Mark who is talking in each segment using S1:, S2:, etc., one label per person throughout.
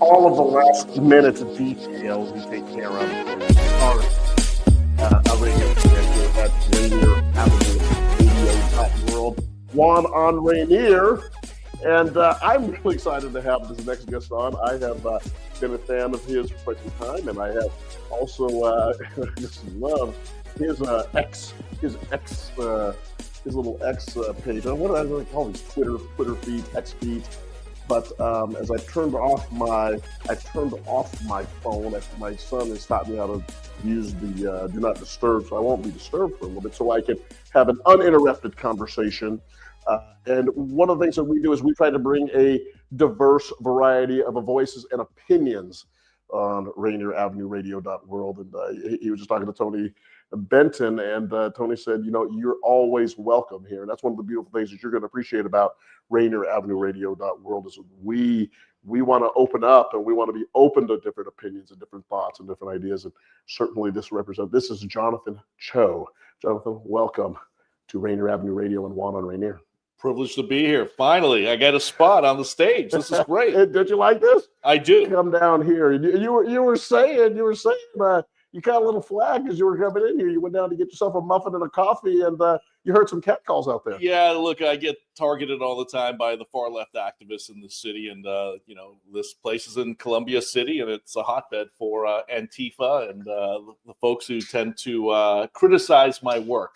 S1: All of the last minute details we take care of at Rainier Avenue Radio.world. Juan on Rainier. And I'm really excited to have this next guest on. I have been a fan of his for quite some time, and I have also just loved his little X page. What do I call these Twitter feeds, X feeds? But as I turned off my phone after my son has taught me how to use the do not disturb, so I won't be disturbed for a little bit, so I can have an uninterrupted conversation. And one of the things that we do is we try to bring a diverse variety of voices and opinions on Rainier Avenue Radio.world. And he was just talking to Tony Benton, and Tony said, you're always welcome here. And that's one of the beautiful things that you're going to appreciate about Rainier Avenue Radio.world is we want to open up, and we want to be open to different opinions and different thoughts and different ideas. And certainly this is Jonathan Choe. Jonathan, welcome to Rainier Avenue Radio and Juan on Rainier.
S2: Privileged to be here. Finally, I get a spot on the stage. This is great.
S1: Did you like this?
S2: I do.
S1: Come down here. You were saying you got a little flag as you were coming in here. You went down to get yourself a muffin and a coffee, and you heard some cat calls out there.
S2: Yeah, look, I get targeted all the time by the far left activists in the city, and this place is in Columbia City, and it's a hotbed for Antifa and the folks who tend to criticize my work.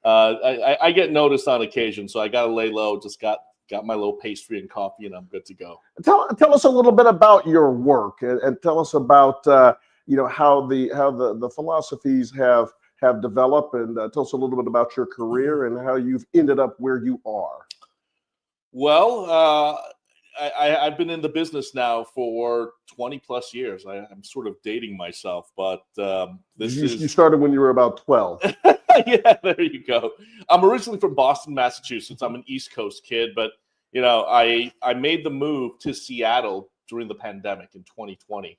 S2: I get noticed on occasion, so I got to lay low. Just got my little pastry and coffee, and I'm good to go.
S1: Tell us a little bit about your work, and tell us about how the philosophies have developed, and tell us a little bit about your career and how you've ended up where you are.
S2: Well, I've been in the business now for 20 plus years. I'm sort of dating myself, but
S1: you started when you were about 12.
S2: Yeah, there you go. I'm originally from Boston, Massachusetts. I'm an East Coast kid, but I made the move to Seattle during the pandemic in 2020,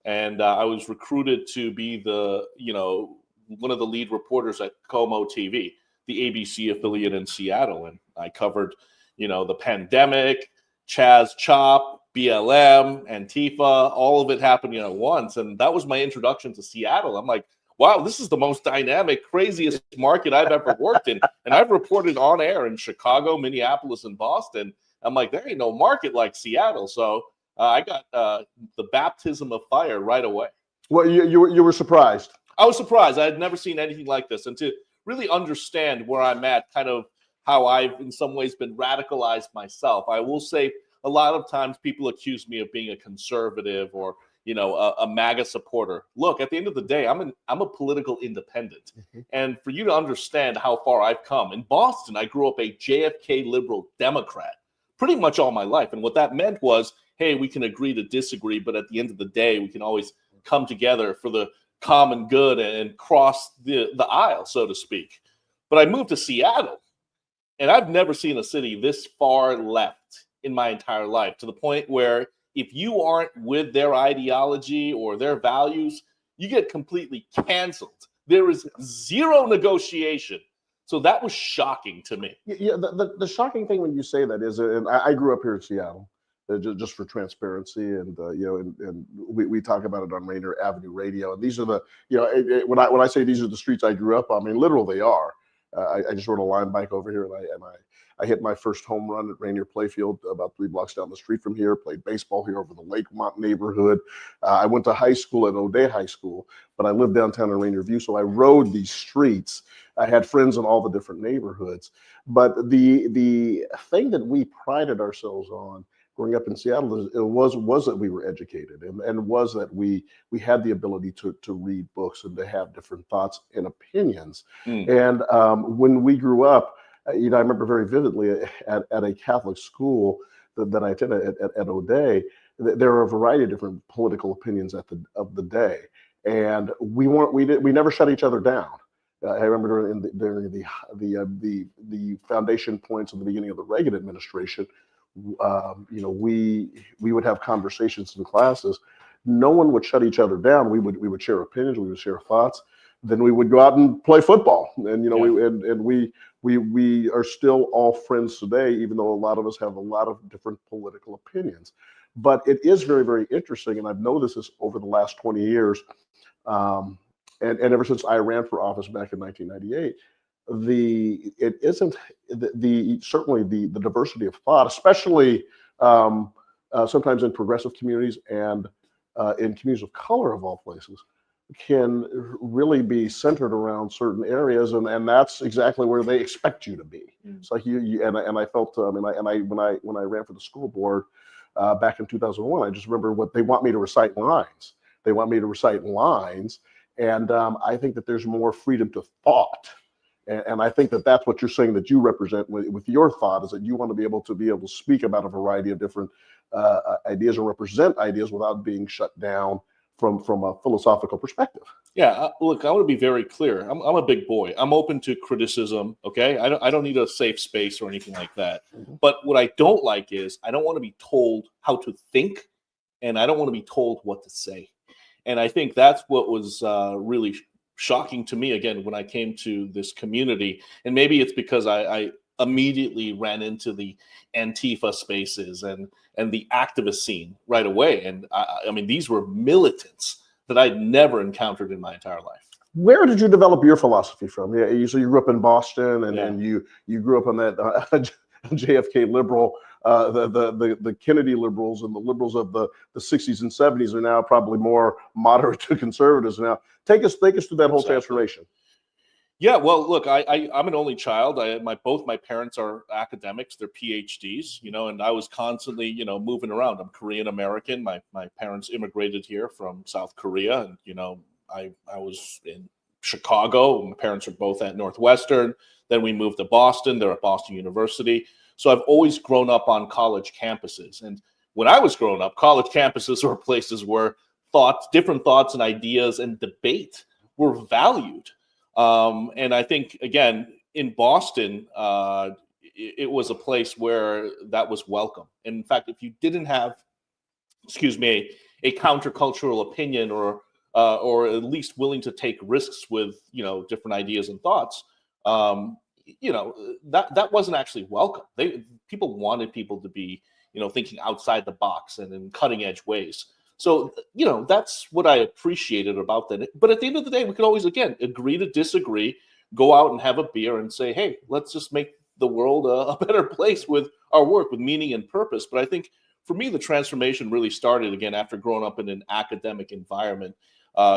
S2: and I was recruited to be one of the lead reporters at KOMO TV, the ABC affiliate in Seattle, and I covered the pandemic, Chaz Chop, BLM, Antifa, all of it happening at once, and that was my introduction to Seattle. I'm like, wow, this is the most dynamic, craziest market I've ever worked in. And I've reported on air in Chicago, Minneapolis, and Boston. I'm like, there ain't no market like Seattle. So I got the baptism of fire right away.
S1: Well, you were surprised.
S2: I was surprised. I had never seen anything like this. And to really understand where I'm at, kind of how I've in some ways been radicalized myself, I will say a lot of times people accuse me of being a conservative or a MAGA supporter. Look, at the end of the day, I'm a political independent. Mm-hmm. And for you to understand how far I've come, in Boston, I grew up a JFK liberal Democrat pretty much all my life. And what that meant was, hey, we can agree to disagree, but at the end of the day, we can always come together for the common good and cross the aisle, so to speak. But I moved to Seattle, and I've never seen a city this far left in my entire life, to the point where if you aren't with their ideology or their values, you get completely canceled. There is zero negotiation. So that was shocking to me.
S1: Yeah, the shocking thing when you say that is, and I grew up here in Seattle, just for transparency, and and we talk about it on Rainier Avenue Radio. And these are the, when I say these are the streets I grew up on, I mean literally they are. I just rode a line bike over here, and I hit my first home run at Rainier Playfield about 3 blocks down the street from here, played baseball here over the Lakemont neighborhood. I went to high school at O'Day High School, but I lived downtown in Rainier View, so I rode these streets. I had friends in all the different neighborhoods. But the thing that we prided ourselves on growing up in Seattle was that we were educated, and was that we had the ability to read books and to have different thoughts and opinions. And when we grew up, I remember very vividly at a Catholic school that I attended at O'Day, there were a variety of different political opinions of the day, and we never shut each other down. I remember during the foundation points at the beginning of the Reagan administration, we would have conversations in classes. No one would shut each other down. We would share opinions. We would share thoughts. then we would go out and play football. And you know,
S2: Yeah.
S1: we are still all friends today, even though a lot of us have a lot of different political opinions. But it is very, very interesting, and I've noticed this over the last 20 years, and ever since I ran for office back in 1998. It isn't certainly the diversity of thought, especially sometimes in progressive communities and in communities of color of all places, can really be centered around certain areas, and that's exactly where they expect you to be. It's like you and I felt when I ran for the school board back in 2001, I just remember what they want me to recite lines. They want me to recite lines, and I think that there's more freedom to thought. And I think that that's what you're saying that you represent with your thought, is that you want to be able to speak about a variety of different ideas and represent ideas without being shut down from a philosophical perspective.
S2: Yeah, look, I want to be very clear. I'm a big boy. I'm open to criticism. Okay, I don't need a safe space or anything like that. But what I don't like is I don't want to be told how to think, and I don't want to be told what to say. And I think that's what was really shocking to me again when I came to this community. And maybe it's because I immediately ran into the Antifa spaces and the activist scene right away. And I mean, these were militants that I'd never encountered in my entire life.
S1: Where did you develop your philosophy from? Yeah, so you grew up in Boston, and you grew up on that JFK liberal. The Kennedy liberals and the liberals of the 60s and 70s are now probably more moderate to conservatives now. Take us through that whole transformation.
S2: Yeah, well, look, I'm an only child. Both my parents are academics; they're PhDs, and I was constantly, moving around. I'm Korean American. My parents immigrated here from South Korea, and I was in Chicago. My parents are both at Northwestern. Then we moved to Boston. They're at Boston University. So I've always grown up on college campuses. And when I was growing up, college campuses were places where different thoughts and ideas and debate were valued. And I think, again, in Boston, it was a place where that was welcome. And in fact, if you didn't have, a countercultural opinion or at least willing to take risks with, different ideas and thoughts, that wasn't actually welcome. People wanted people to be, thinking outside the box and in cutting edge ways. So, that's what I appreciated about that. But at the end of the day, we could always, again, agree to disagree, go out and have a beer and say, hey, let's just make the world a better place with our work, with meaning and purpose. But I think for me, the transformation really started, again, after growing up in an academic environment.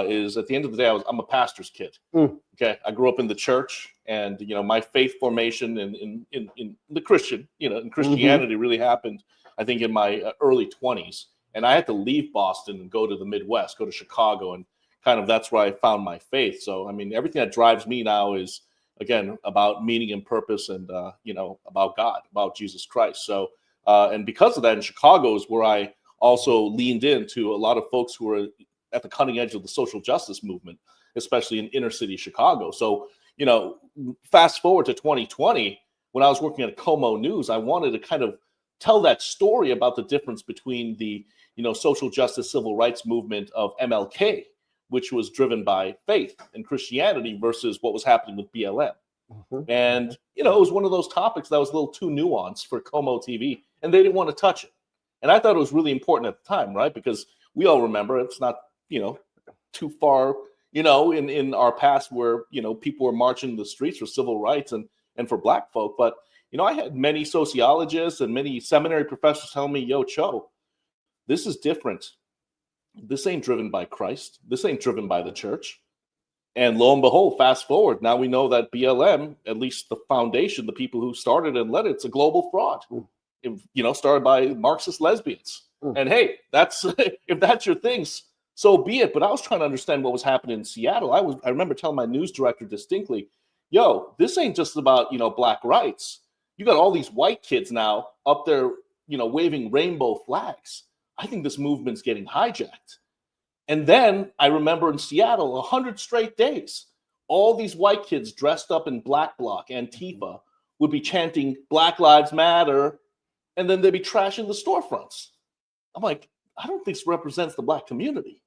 S2: Is at the end of the day, I'm a pastor's kid. Okay, I grew up in the church, and my faith formation in the Christian, in Christianity really happened, I think, in my early 20s. And I had to leave Boston and go to the Midwest, go to Chicago, and kind of that's where I found my faith. So, I mean, everything that drives me now is, again, about meaning and purpose, and about God, about Jesus Christ. So, and because of that, in Chicago is where I also leaned into a lot of folks who are at the cutting edge of the social justice movement, especially in inner city Chicago. So, fast forward to 2020, when I was working at KOMO News, I wanted to kind of tell that story about the difference between the, social justice civil rights movement of MLK, which was driven by faith and Christianity, versus what was happening with BLM. And, it was one of those topics that was a little too nuanced for KOMO TV, and they didn't want to touch it. And I thought it was really important at the time, right? Because we all remember it's not, too far, in our past where, people were marching in the streets for civil rights and for Black folk. But, I had many sociologists and many seminary professors telling me, yo, Cho, this is different. This ain't driven by Christ. This ain't driven by the church. And lo and behold, fast forward, now we know that BLM, at least the foundation, the people who started and led it, it's a global fraud. Started by Marxist lesbians. And hey, that's if that's your things, so be it. But I was trying to understand what was happening in Seattle. I remember telling my news director distinctly, yo, this ain't just about, Black rights. You got all these white kids now up there, waving rainbow flags. I think this movement's getting hijacked. And then I remember in Seattle, 100 straight days, all these white kids dressed up in Black Bloc, Antifa, would be chanting Black Lives Matter, and then they'd be trashing the storefronts. I'm like, I don't think this represents the Black community.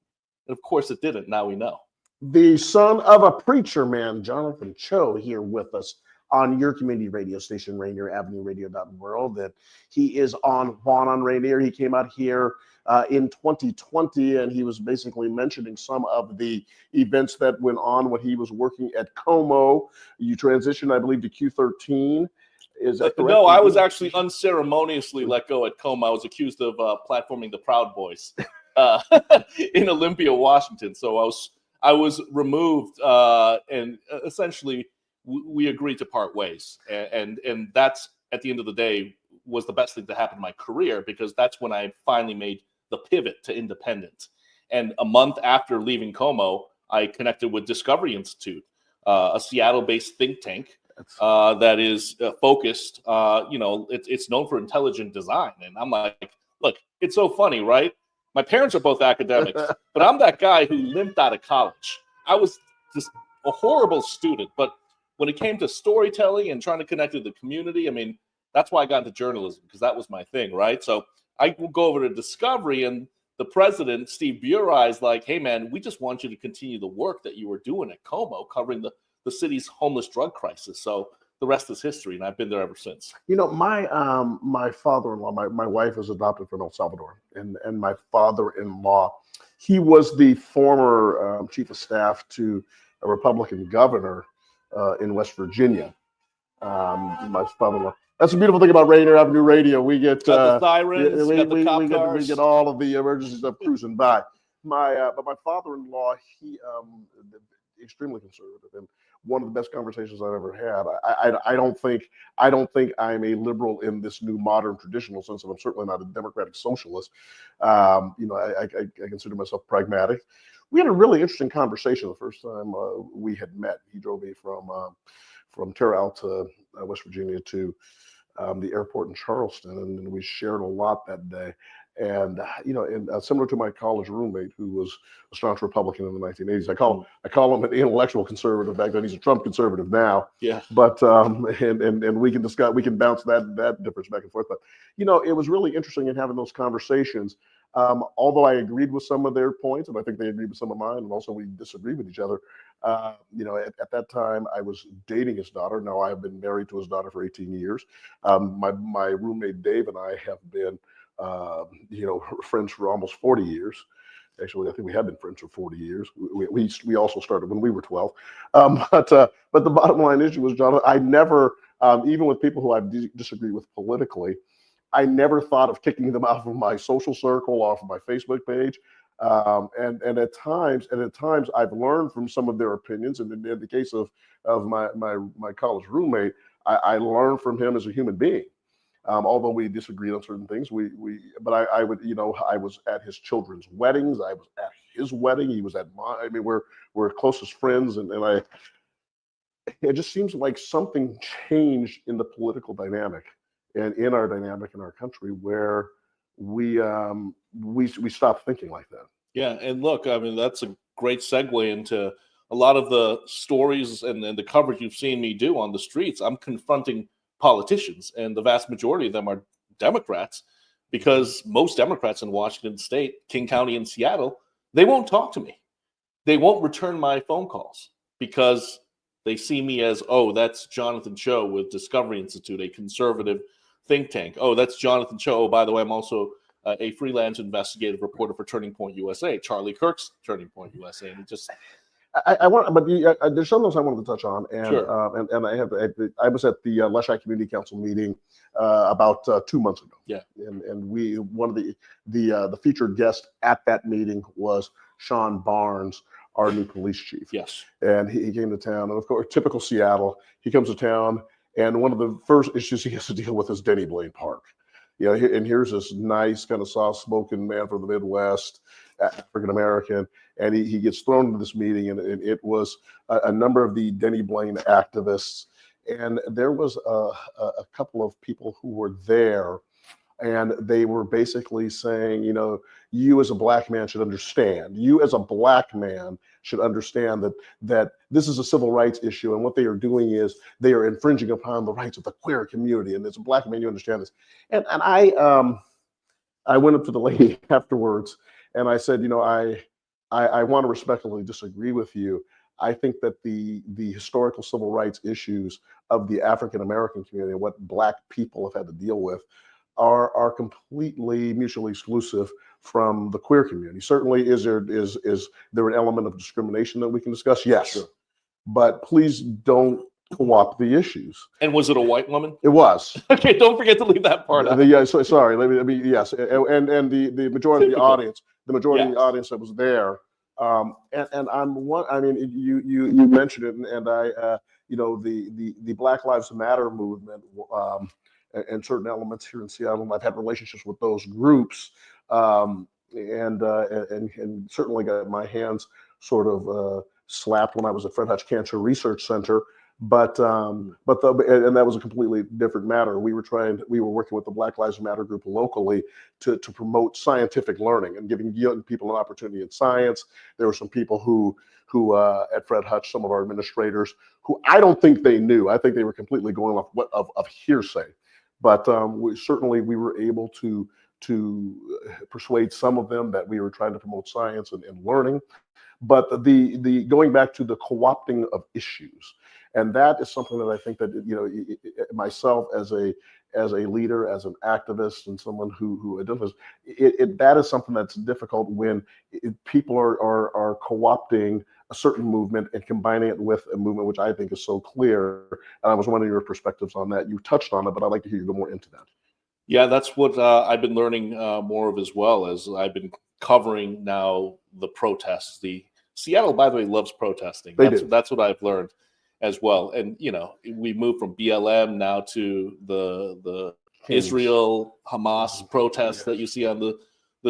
S2: And of course it didn't. Now we know.
S1: The son of a preacher man, Jonathan Choe, here with us on your community radio station, Rainier Avenue Radio.world. That he is on Juan on Rainier. He came out here in 2020, and he was basically mentioning some of the events that went on when he was working at KOMO. You transitioned, I believe, to Q13. Is that correct?
S2: No, I was actually unceremoniously let go at KOMO. I was accused of platforming the Proud Boys in Olympia, Washington. So I was removed, and essentially we agreed to part ways. And that's, at the end of the day, was the best thing to happen in my career, because that's when I finally made the pivot to independent. And a month after leaving KOMO, I connected with Discovery Institute, a Seattle-based think tank that is focused. It's known for intelligent design. And I'm like, look, it's so funny, right? My parents are both academics, but I'm that guy who limped out of college. I was just a horrible student, but when it came to storytelling and trying to connect with the community, I mean, that's why I got into journalism, because that was my thing, right? So I will go over to Discovery, and the president, Steve Burai, is like, hey, man, we just want you to continue the work that you were doing at KOMO, covering the city's homeless drug crisis. So the rest is history, and I've been there ever since.
S1: You know, my father-in-law, my wife is adopted from El Salvador, and my father-in-law, he was the former chief of staff to a Republican governor in West Virginia. My father-in-law. That's the beautiful thing about Rainier Avenue Radio. We get
S2: the sirens,
S1: we
S2: cars.
S1: get all of the emergency stuff cruising by. But my father-in-law, he extremely conservative, and one of the best conversations I've ever had. I don't think I'm a liberal in this new modern traditional sense, and I'm certainly not a democratic socialist. I consider myself pragmatic. We had a really interesting conversation the first time we had met. He drove me from Terre Haute, West Virginia, to the airport in Charleston, and we shared a lot that day. And similar to my college roommate, who was a staunch Republican in the 1980s, I call him an intellectual conservative back then. He's a Trump conservative now.
S2: Yeah.
S1: But and we can bounce that difference back and forth. But it was really interesting in having those conversations. Although I agreed with some of their points, and I think they agreed with some of mine, and also we disagreed with each other. At that time, I was dating his daughter. Now I have been married to his daughter for 18 years. My roommate Dave and I have been friends for almost 40 years. Actually, I think we have been friends for 40 years. We also started when we were 12. But the bottom line issue was, Jonathan, I never, even with people who I disagree with politically, I never thought of kicking them out of my social circle, off of my Facebook page. And at times I've learned from some of their opinions. And in the case of my college roommate, I learned from him as a human being. Although we disagreed on certain things, but I was at his children's weddings. I was at his wedding. He was at mine. I mean, we're closest friends, and it just seems like something changed in the political dynamic and in our dynamic in our country, where we stopped thinking like that.
S2: Yeah, and look, I mean, that's a great segue into a lot of the stories and the coverage you've seen me do on the streets. I'm confronting politicians, and the vast majority of them are Democrats, because most Democrats in Washington State, King County, and Seattle, they won't talk to me. They won't return my phone calls because they see me as, oh, that's Jonathan Choe with Discovery Institute, a conservative think tank. Oh, that's Jonathan Choe. Oh, by the way, I'm also a freelance investigative reporter for Turning Point USA, Charlie Kirk's Turning Point USA, and it just.
S1: There's something else I wanted to touch on, and
S2: Sure.
S1: I was at the Leschi Community Council meeting about 2 months ago.
S2: Yeah,
S1: and one of the featured guests at that meeting was Sean Barnes, our new police chief.
S2: Yes,
S1: and he came to town, and of course, typical Seattle, he comes to town, and one of the first issues he has to deal with is Denny Blaine Park. And here's this nice kind of soft-spoken man from the Midwest, African American, and he gets thrown into this meeting, and it was a number of the Denny Blaine activists, and there was a couple of people who were there, and they were basically saying, you as a black man should understand. You as a black man should understand that this is a civil rights issue, and what they are doing is they are infringing upon the rights of the queer community. And as a black man, you understand this. And I went up to the lady afterwards, and I said, I want to respectfully disagree with you. I think that the historical civil rights issues of the African American community and what Black people have had to deal with are completely mutually exclusive from the queer community. Certainly, is there an element of discrimination that we can discuss? Yes,
S2: Sure.
S1: but please don't co-opt the issues.
S2: And was it a white woman?
S1: It was.
S2: Okay, don't forget to leave that part out.
S1: Yeah, sorry. Let me. Yes, and the majority of the audience,
S2: Yes.
S1: of the audience that was there, and I'm one. I mean, you mentioned it, and I, the Black Lives Matter movement, and certain elements here in Seattle. I've had relationships with those groups, and certainly got my hands sort of slapped when I was at Fred Hutch Cancer Research Center. But that was a completely different matter. We were working with the Black Lives Matter group locally to promote scientific learning and giving young people an opportunity in science. There were some people who at Fred Hutch, some of our administrators, who I don't think they knew. I think they were completely going off of hearsay. But we were able to persuade some of them that we were trying to promote science and learning. But the going back to the co-opting of issues, and that is something that I think that myself as a leader, as an activist, and someone who identifies, that is something that's difficult when people are co-opting a certain movement and combining it with a movement which I think is so clear. And I was wondering your perspectives on that. You touched on it, but I'd like to hear you go more into that.
S2: Yeah, that's what I've been learning more of, as well as I've been covering now the protests. The Seattle, by the way, loves protesting. That's what I've learned as well. And we moved from BLM now to the Israel Hamas protests that you see on the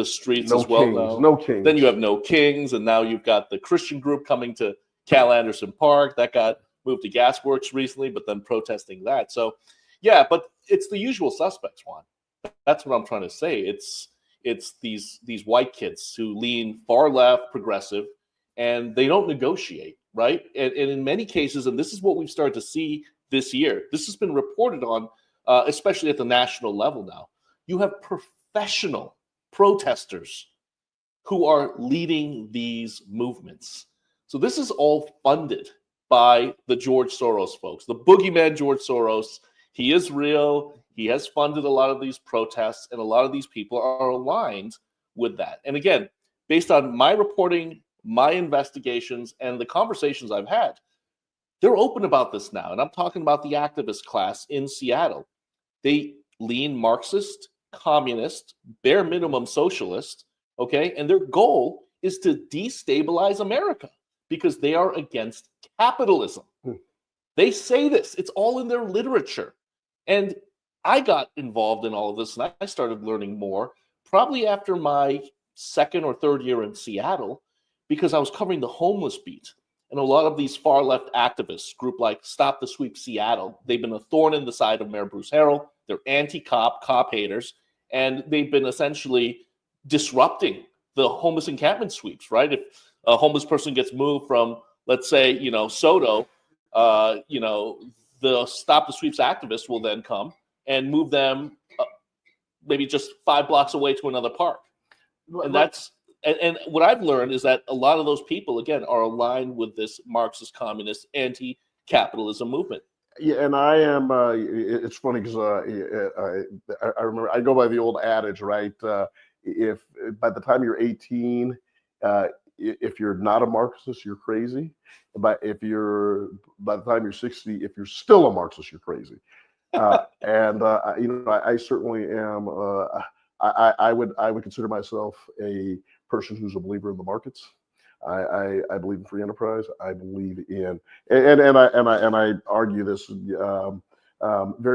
S2: streets as well. Now.
S1: No kings.
S2: Then you have no kings, and now you've got the Christian group coming to Cal Anderson Park that got moved to Gasworks recently, but then protesting that. So yeah, but it's the usual suspects, Juan. That's what I'm trying to say. It's these white kids who lean far left, progressive, and they don't negotiate, right? And in many cases, and this is what we've started to see this year, this has been reported on, especially at the national level now. You have professional protesters who are leading these movements. So this is all funded by the George Soros folks, the boogeyman George Soros. He is real. He has funded a lot of these protests, and a lot of these people are aligned with that. And again, based on my reporting, my investigations, and the conversations I've had, they're open about this now. And I'm talking about the activist class in Seattle. They lean Marxist, communist, bare minimum socialist, okay? And their goal is to destabilize America because they are against capitalism. They say this. It's all in their literature. And I got involved in all of this, and I started learning more probably after my second or third year in Seattle, because I was covering the homeless beat. And a lot of these far left activists, group like Stop the Sweep Seattle, they've been a thorn in the side of Mayor Bruce Harrell. They're anti-cop, cop haters, and they've been essentially disrupting the homeless encampment sweeps, right? If a homeless person gets moved from, let's say, Soto, the Stop the Sweeps activists will then come and move them maybe just 5 blocks away to another park. And that's and what I've learned is that a lot of those people, again, are aligned with this Marxist, communist, anti-capitalism movement.
S1: Yeah, and I am. It's funny because I remember I go by the old adage, right? If by the time you're 18, if you're not a Marxist, you're crazy. But by the time you're 60, if you're still a Marxist, you're crazy. I certainly am. I would consider myself a person who's a believer in the markets. I believe in free enterprise. I believe in and I argue this very,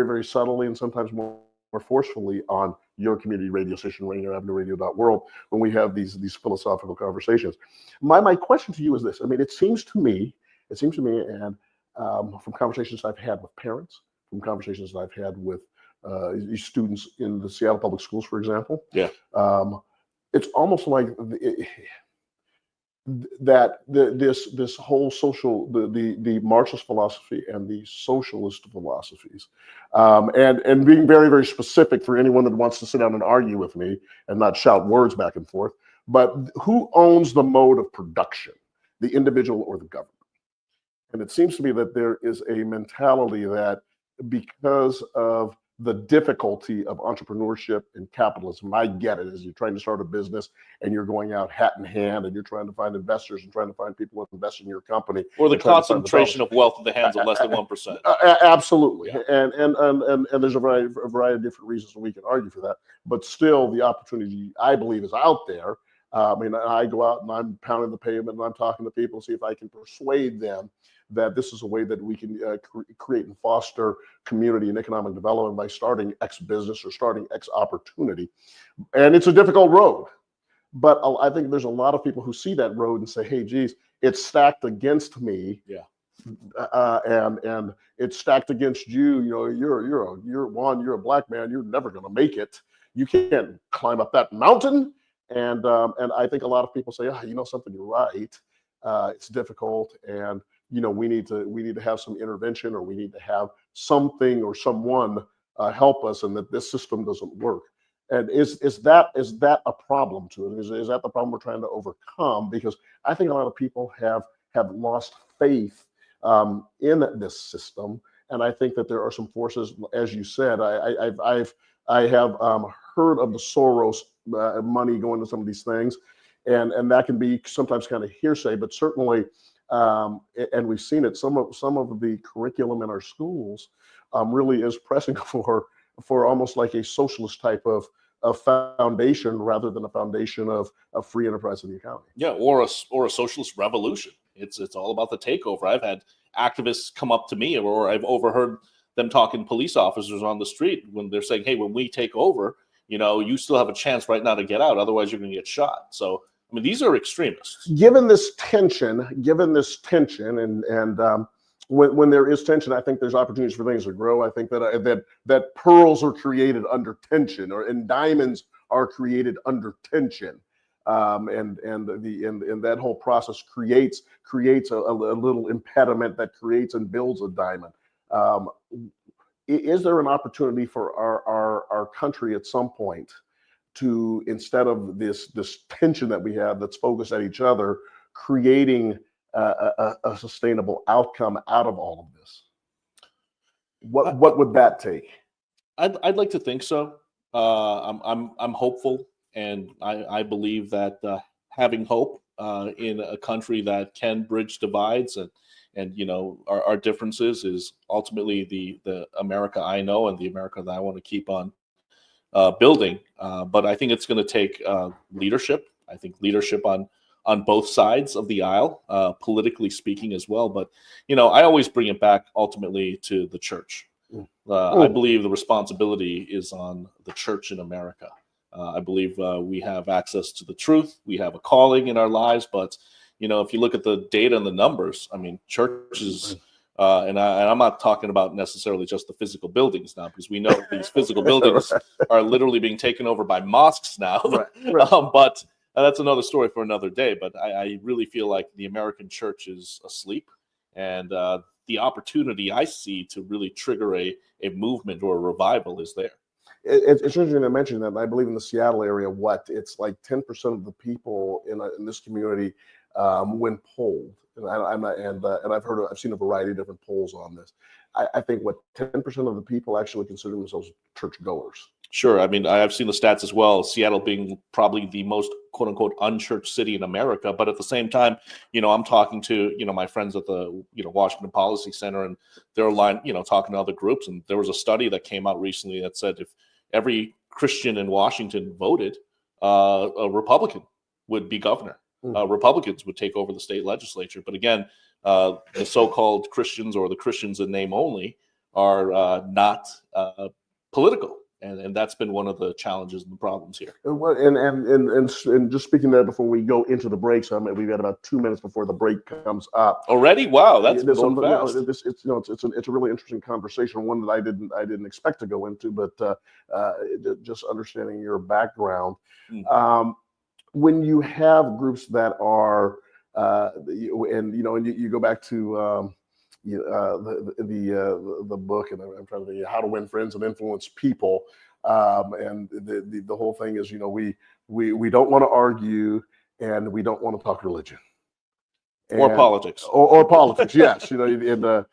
S1: very subtly and sometimes more forcefully on your community radio station, Rainier Avenue Radio.world, when we have these philosophical conversations. My question to you is this. I mean, it seems to me, and from conversations I've had with parents, from conversations that I've had with students in the Seattle Public Schools, for example.
S2: Yeah.
S1: It's almost like this whole the Marxist philosophy and the socialist philosophies, and being very, very specific for anyone that wants to sit down and argue with me and not shout words back and forth. But who owns the mode of production, the individual or the government? And it seems to me that there is a mentality that because of the difficulty of entrepreneurship and capitalism, I get it, as you're trying to start a business and you're going out hat in hand and you're trying to find investors and trying to find people to invest in your company.
S2: Or the concentration of wealth in the hands of less than 1%.
S1: Absolutely.
S2: Yeah.
S1: And there's a variety of different reasons we can argue for that. But still, the opportunity, I believe, is out there. I mean, I go out and I'm pounding the pavement and I'm talking to people, see if I can persuade them that this is a way that we can create and foster community and economic development by starting X business or starting X opportunity. And it's a difficult road. But I think there's a lot of people who see that road and say, hey, geez, it's stacked against me.
S2: Yeah.
S1: And it's stacked against you. You know, you're a black man. You're never going to make it. You can't climb up that mountain. And I think a lot of people say, you know something, you're right. It's difficult, and we need to have some intervention, or we need to have something or someone help us, and that this system doesn't work. And is that a problem to it? Is that the problem we're trying to overcome? Because I think a lot of people have lost faith in this system, and I think that there are some forces, as you said. I have heard of the Soros money going to some of these things, and that can be sometimes kind of hearsay, but certainly, and we've seen it. Some of the curriculum in our schools really is pressing for almost like a socialist type of foundation rather than a foundation of free enterprise in the economy.
S2: Yeah, or a socialist revolution. It's all about the takeover. I've had activists come up to me, or I've overheard them talking to police officers on the street when they're saying, "Hey, when we take over, you still have a chance right now to get out. Otherwise, you're going to get shot." So, I mean, these are extremists. Given this tension, and when there is tension, I think there's opportunities for things to grow. I think that pearls are created under tension, and diamonds are created under tension, and that whole process creates a little impediment that creates and builds a diamond. Is there an opportunity for our country at some point to, instead of this tension that we have that's focused at each other, creating a sustainable outcome out of all of this? What would that take? I'd like to think so. I'm hopeful, and I believe that having hope in a country that can bridge divides and our differences is ultimately the America I know and the America that I want to keep on building. But I think it's going to take leadership. I think leadership on both sides of the aisle, politically speaking as well. But I always bring it back ultimately to the church. I believe the responsibility is on the church in America. I believe we have access to the truth. We have a calling in our lives, but if you look at the data and the numbers, I mean, churches, and I'm not talking about necessarily just the physical buildings now, because we know these physical buildings are literally being taken over by mosques now. Right. But that's another story for another day. But I really feel like the American church is asleep, and the opportunity I see to really trigger a movement or a revival is there. It's interesting to mention that. I believe in the Seattle area, it's like 10% of the people in this community, when polled, and I've seen a variety of different polls on this. I think 10% of the people actually consider themselves churchgoers. Sure. I mean, I've seen the stats as well. Seattle being probably the most "quote unquote" unchurched city in America, but at the same time, I'm talking to my friends at the Washington Policy Center, and they're talking to other groups, and there was a study that came out recently that said if every Christian in Washington voted, a Republican would be governor. Republicans would take over the state legislature. But again, the so-called Christians, or the Christians in name only, are not political. And that's been one of the challenges and the problems here. And just speaking there before we go into the break, so we've got about 2 minutes before the break comes up. Already? Wow, that's going fast. It's a really interesting conversation, one that I didn't expect to go into, but just understanding your background. When you have groups that are, and you go back to
S1: the book, and I'm trying to think how to win friends and influence people. And the whole thing is, we don't want to argue, and we don't want to talk religion
S2: or politics,
S1: or politics. Yes, in that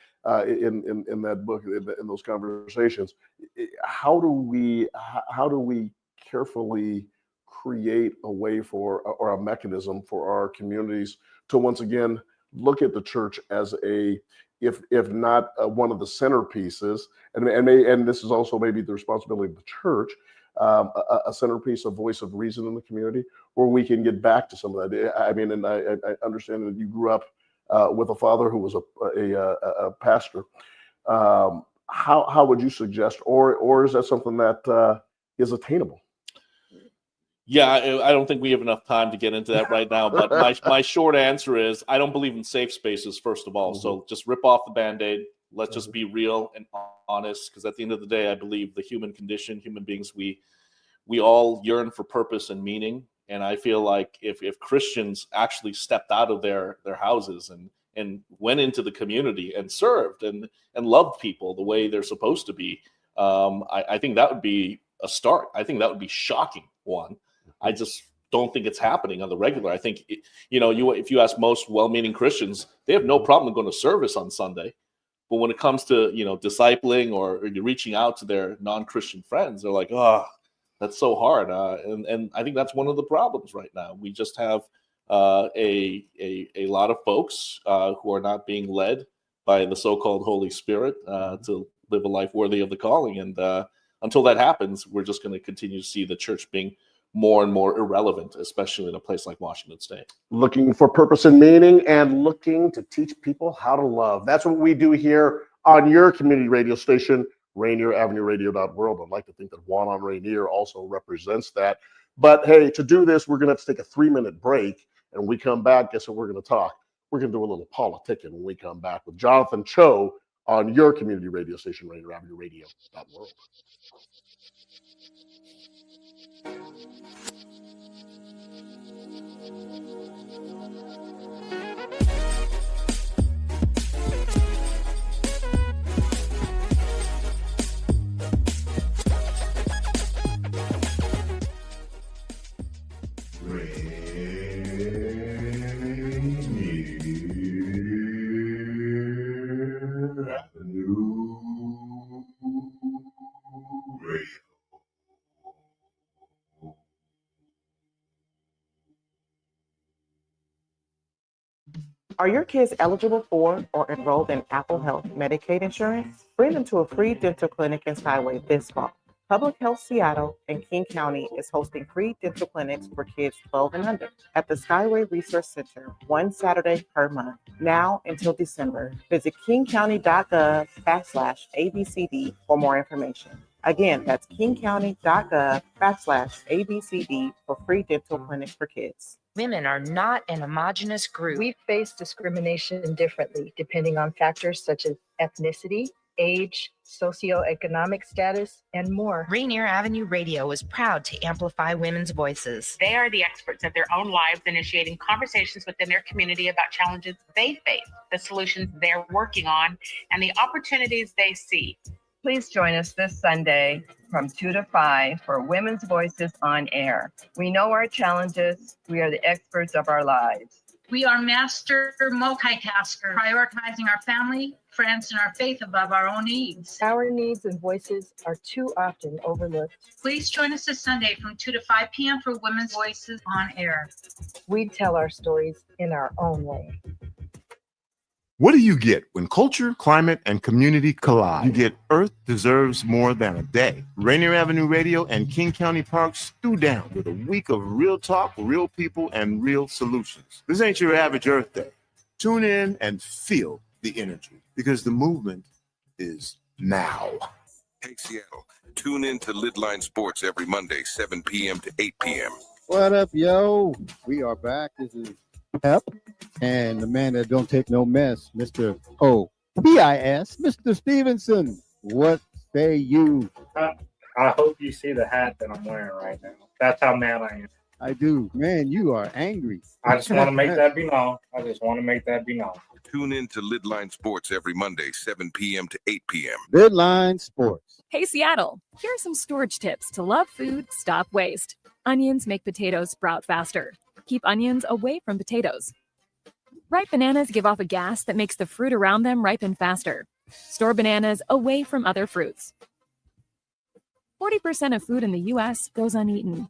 S1: book, in those conversations, how do we carefully create a way or a mechanism for our communities to once again look at the church as if not one of the centerpieces, and this is also maybe the responsibility of the church, a centerpiece, a voice of reason in the community, where we can get back to some of that. I mean, and I understand that you grew up with a father who was a pastor. How would you suggest, or is that something that is attainable?
S2: Yeah, I don't think we have enough time to get into that right now. But my short answer is I don't believe in safe spaces, first of all. Mm-hmm. So just rip off the Band-Aid. Let's just be real and honest, because at the end of the day, I believe the human condition, human beings, we all yearn for purpose and meaning. And I feel like if Christians actually stepped out of their houses and went into the community and served and loved people the way they're supposed to be, I think that would be a start. I think that would be shocking, Juan. I just don't think it's happening on the regular. I think, if you ask most well-meaning Christians, they have no problem going to service on Sunday. But when it comes to, discipling or reaching out to their non-Christian friends, they're like, oh, that's so hard. And I think that's one of the problems right now. We just have a lot of folks who are not being led by the so-called Holy Spirit to live a life worthy of the calling. And until that happens, we're just going to continue to see the church being more and more irrelevant, especially in a place like Washington State.
S1: Looking for purpose and meaning and looking to teach people how to love. That's what we do here on your community radio station, Rainier Avenue Radio.world. I'd like to think that Juan on Rainier also represents that. But hey, to do this, we're going to have to take a 3-minute break. And when we come back, guess what we're going to talk? We're going to do a little politicking when we come back with Jonathan Choe on your community radio station, Rainier Avenue Radio.world.
S3: Are your kids eligible for or enrolled in Apple Health Medicaid insurance? Bring them to a free dental clinic in Skyway this fall. Public Health Seattle and King County is hosting free dental clinics for kids 12 and under at the Skyway Resource Center one Saturday per month. Now until December, visit kingcounty.gov/ABCD for more information. Again, that's kingcounty.gov/ABCD for free dental clinics for kids.
S4: Women are not an homogenous group.
S5: We face discrimination differently depending on factors such as ethnicity, age, socioeconomic status, and more.
S4: Rainier Avenue Radio is proud to amplify women's voices.
S6: They are the experts of their own lives, initiating conversations within their community about challenges they face, the solutions they're working on, and the opportunities they see.
S7: Please join us this Sunday from 2 to 5 for Women's Voices on Air. We know our challenges. We are the experts of our lives.
S8: We are master multitaskers, prioritizing our family, friends, and our faith above our own needs.
S5: Our needs and voices are too often overlooked.
S8: Please join us this Sunday from 2 to 5 p.m. for Women's Voices on Air.
S5: We tell our stories in our own way.
S9: What do you get when culture, climate, and community collide? You get Earth Deserves More Than a Day. Rainier Avenue Radio and King County Parks stew down with a week of real talk, real people, and real solutions. This ain't your average Earth Day. Tune in and feel the energy, because the movement is now.
S10: Hey, Seattle, tune in to Lidline Sports every Monday, 7 p.m. to 8 p.m.
S11: What up, yo? We are back. This is Pep, and the man that don't take no mess, Mr. O-P-I-S, Mr. Stevenson. What say you?
S12: I hope you see the hat that I'm wearing right now. That's how mad I am.
S11: I do. Man, you are angry.
S12: I just want to make that be known.
S10: Tune in to Lidline Sports every Monday, 7 p.m. to 8 p.m.
S11: Midline Sports.
S13: Hey, Seattle, here are some storage tips to love food, stop waste. Onions make potatoes sprout faster. Keep onions away from potatoes. Ripe bananas give off a gas that makes the fruit around them ripen faster. Store bananas away from other fruits. 40% of food in the U.S. goes uneaten.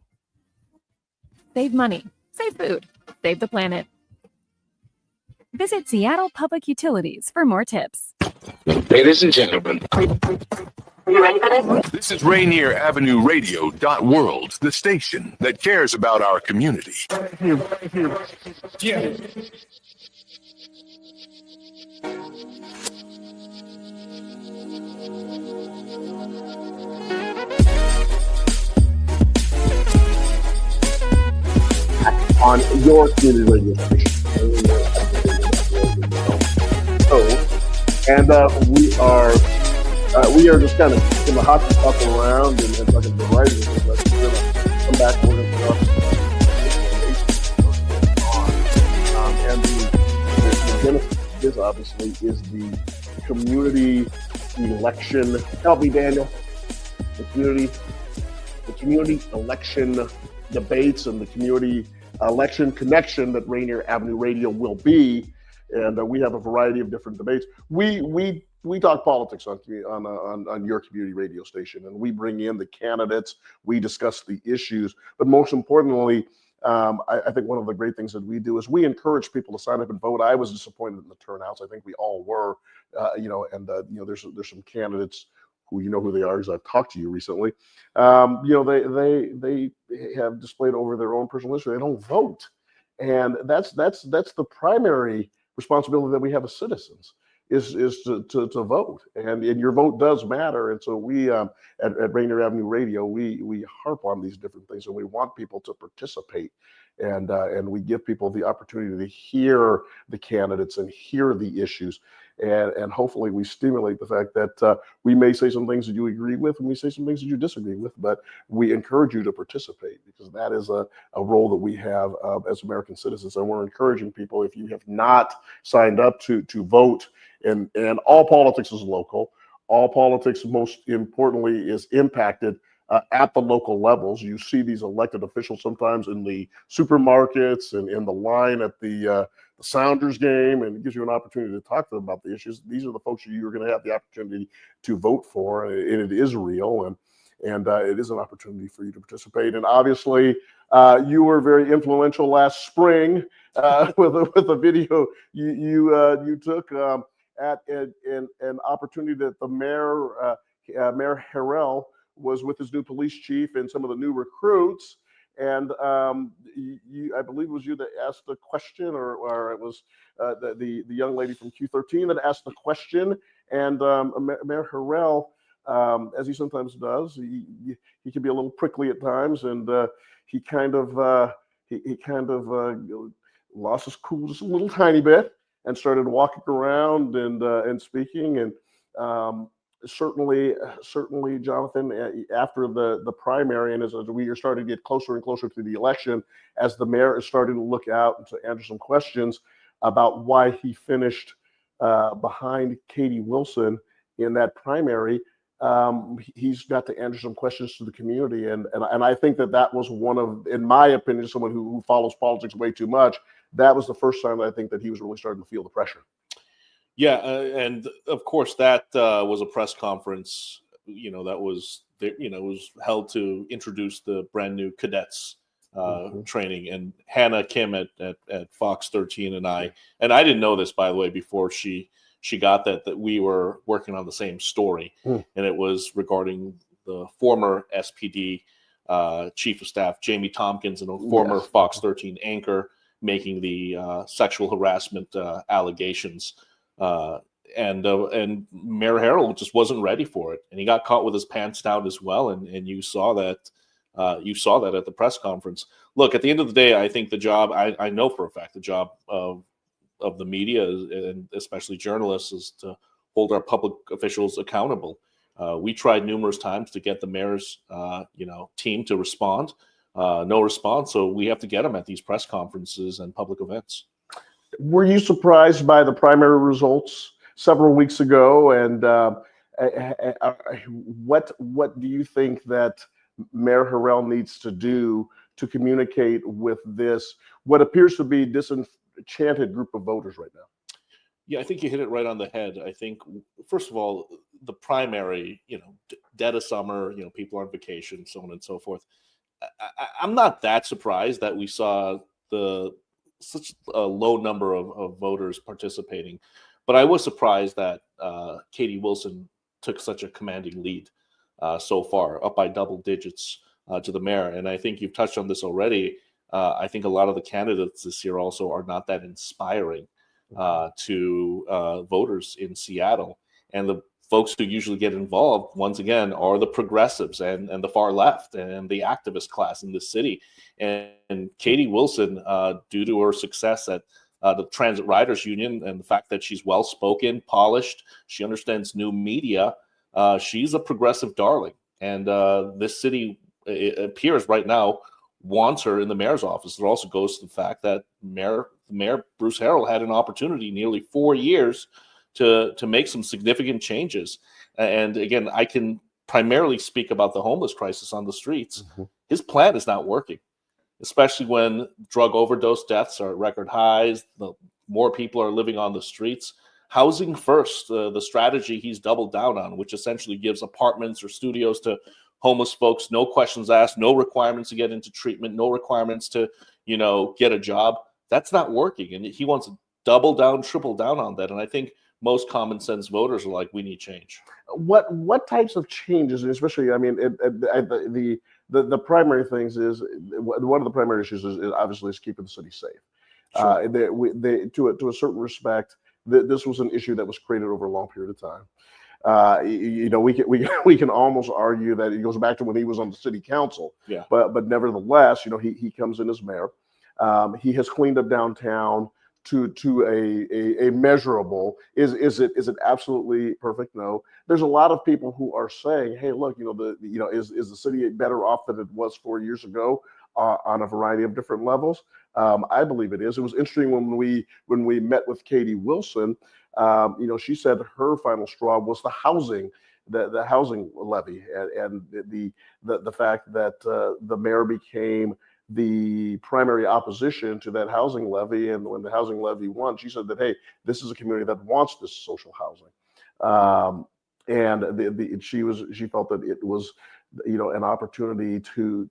S13: Save money, save food, save the planet. Visit Seattle Public Utilities for more tips.
S14: Ladies and gentlemen, this is Rainier Avenue Radio .world, the station that cares about our community. Yeah.
S1: On your community radio station. We are just kind of hopping stuff around and talking variety of things. We're going to come back and we're going to talk and the genesis of this obviously is the community election. Help me, Daniel. The community election debates and the community election connection that Rainier Avenue Radio will be, and we have a variety of different debates. We talk politics on your community radio station, and we bring in the candidates. We discuss the issues, but most importantly, I think one of the great things that we do is we encourage people to sign up and vote. I was disappointed in the turnouts. I think we all were, there's some candidates who you know who they are because I've talked to you recently. They have displayed over their own personal history. They don't vote, and that's the primary responsibility that we have as citizens is to vote, and your vote does matter. And so we at Rainier Avenue Radio we harp on these different things, and we want people to participate, and we give people the opportunity to hear the candidates and hear the issues. And hopefully we stimulate the fact that we may say some things that you agree with and we say some things that you disagree with, but we encourage you to participate because that is a role that we have as American citizens. And we're encouraging people, if you have not signed up to vote, and all politics is local. All politics, most importantly, is impacted at the local levels. You see these elected officials sometimes in the supermarkets and in the line at the Sounders game, and it gives you an opportunity to talk to them about the issues. These are the folks you're going to have the opportunity to vote for, and it is real, and it is an opportunity for you to participate. And obviously, you were very influential last spring with a video you took at an opportunity that the Mayor Harrell was with his new police chief and some of the new recruits. And I believe it was you that asked the question, or it was the young lady from Q13 that asked the question. And Mayor Harrell, as he sometimes does, he can be a little prickly at times, and he kind of lost his cool just a little tiny bit and started walking around and speaking. And certainly, Jonathan, after the primary, and as we are starting to get closer and closer to the election, as the mayor is starting to look out and to answer some questions about why he finished behind Katie Wilson in that primary, he's got to answer some questions to the community, and I think that was one of, in my opinion, someone who follows politics way too much. That was the first time I think that he was really starting to feel the pressure.
S2: Yeah, and of course that was a press conference. That was it was held to introduce the brand new cadets training, and Hannah Kim at Fox 13 and I didn't know this, by the way, before she got that we were working on the same story, and it was regarding the former SPD chief of staff Jamie Tompkins and a former Fox 13 anchor making the sexual harassment allegations. And Mayor Harrell just wasn't ready for it, and he got caught with his pants down as well. And you saw that at the press conference. Look, at the end of the day, I think the job, I know for a fact, the job of the media and especially journalists is to hold our public officials accountable. We tried numerous times to get the mayor's team to respond. No response, so we have to get them at these press conferences and public events.
S1: Were you surprised by the primary results several weeks ago? And what do you think that Mayor Harrell needs to do to communicate with this, what appears to be disenchanted group of voters right now?
S2: Yeah, I think you hit it right on the head. I think, first of all, the primary, dead of summer, people are on vacation, so on and so forth. I'm not that surprised that we saw such a low number of voters participating, but I was surprised that Katie Wilson took such a commanding lead so far, up by double digits to the mayor. And I think you've touched on this already. I think a lot of the candidates this year also are not that inspiring to voters in Seattle. And the folks who usually get involved, once again, are the progressives and the far left and the activist class in this city. And Katie Wilson, due to her success at the Transit Riders Union and the fact that she's well-spoken, polished, she understands new media, she's a progressive darling. And this city, it appears right now, wants her in the mayor's office. It also goes to the fact that Mayor Bruce Harrell had an opportunity nearly 4 years to make some significant changes. And again, I can primarily speak about the homeless crisis on the streets. Mm-hmm. His plan is not working, especially when drug overdose deaths are at record highs. More people are living on the streets. Housing first, the strategy he's doubled down on, which essentially gives apartments or studios to homeless folks, no questions asked, no requirements to get into treatment, no requirements to, get a job. That's not working. And he wants to double down, triple down on that. And I think most common sense voters are like, we need change.
S1: What types of changes, especially, I mean, the primary things is, one of the primary issues is obviously is keeping the city safe. Sure. To a certain respect, this was an issue that was created over a long period of time. We can almost argue that it goes back to when he was on the city council. Yeah. But nevertheless, he comes in as mayor. He has cleaned up downtown to a measurable. Is it absolutely perfect? No. There's a lot of people who are saying, hey, look, is the city better off than it was 4 years ago on a variety of different levels? I believe it is. It was interesting when we met with Katie Wilson. She said her final straw was the housing levy, and the fact that the mayor became the primary opposition to that housing levy. And when the housing levy won, she said that, hey, this is a community that wants this social housing. And she felt that it was, an opportunity to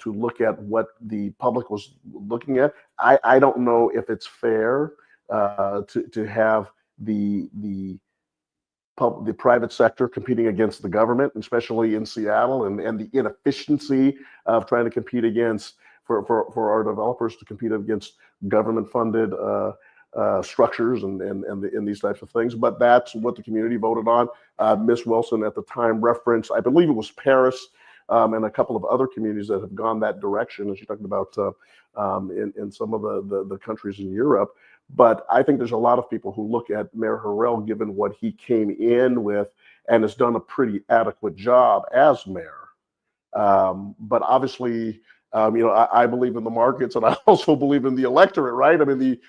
S1: look at what the public was looking at. I don't know if it's fair to have the private sector competing against the government, especially in Seattle, and the inefficiency of trying to compete against for our developers to compete against government-funded structures and these types of things. But that's what the community voted on. Ms. Wilson at the time referenced, I believe it was Paris, and a couple of other communities that have gone that direction, as you talked about in some of the countries in Europe. But I think there's a lot of people who look at Mayor Harrell, given what he came in with, and has done a pretty adequate job as mayor. But obviously, I believe in the markets, and I also believe in the electorate, right? I mean,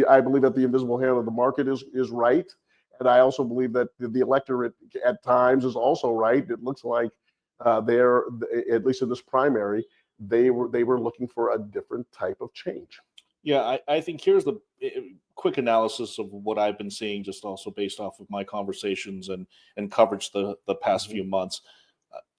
S1: I believe that the invisible hand of the market is right, and I also believe that the electorate at times is also right. It looks like they're, at least in this primary, they were looking for a different type of change.
S2: Yeah, I think here's the quick analysis of what I've been seeing, just also based off of my conversations and coverage the past few months.